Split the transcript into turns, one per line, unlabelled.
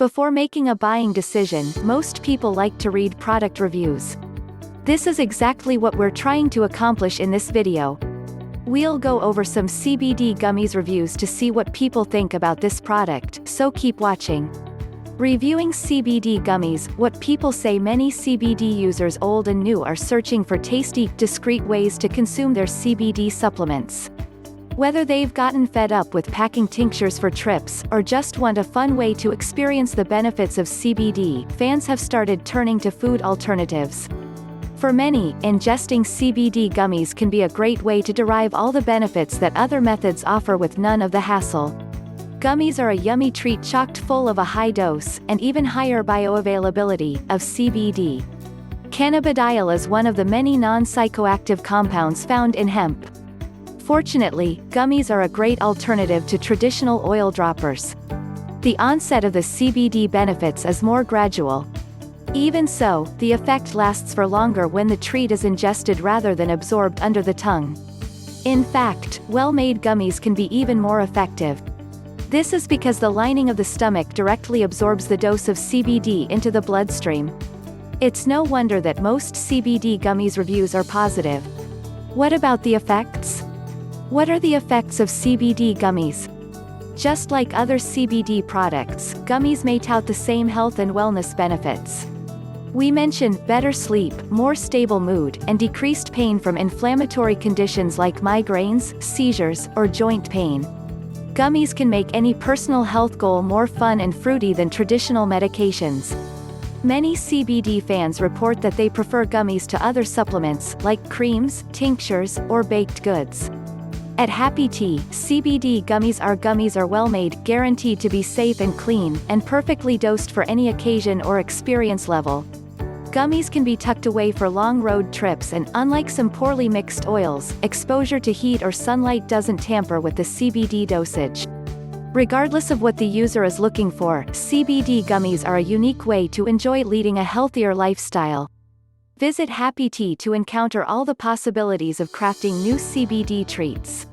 Before making a buying decision, most people like to read product reviews. This is exactly what we're trying to accomplish in this video. We'll go over some CBD gummies reviews to see what people think about this product, so keep watching. Reviewing CBD gummies, what people say. Many CBD users old and new are searching for tasty, discreet ways to consume their CBD supplements. Whether they've gotten fed up with packing tinctures for trips, or just want a fun way to experience the benefits of CBD, fans have started turning to food alternatives. For many, ingesting CBD gummies can be a great way to derive all the benefits that other methods offer with none of the hassle. Gummies are a yummy treat chock full of a high dose, and even higher bioavailability, of CBD. Cannabidiol is one of the many non-psychoactive compounds found in hemp. Fortunately, gummies are a great alternative to traditional oil droppers. The onset of the CBD benefits is more gradual. Even so, the effect lasts for longer when the treat is ingested rather than absorbed under the tongue. In fact, well-made gummies can be even more effective. This is because the lining of the stomach directly absorbs the dose of CBD into the bloodstream. It's no wonder that most CBD gummies reviews are positive. What about the effects? What are the effects of CBD gummies? Just like other CBD products, gummies may tout the same health and wellness benefits. We mention better sleep, more stable mood, and decreased pain from inflammatory conditions like migraines, seizures, or joint pain. Gummies can make any personal health goal more fun and fruity than traditional medications. Many CBD fans report that they prefer gummies to other supplements, like creams, tinctures, or baked goods. At Happy Tea, CBD gummies are well-made, guaranteed to be safe and clean, and perfectly dosed for any occasion or experience level. Gummies can be tucked away for long road trips, and unlike some poorly mixed oils, exposure to heat or sunlight doesn't tamper with the CBD dosage. Regardless of what the user is looking for, CBD gummies are a unique way to enjoy leading a healthier lifestyle. Visit Happy Tea to encounter all the possibilities of crafting new CBD treats.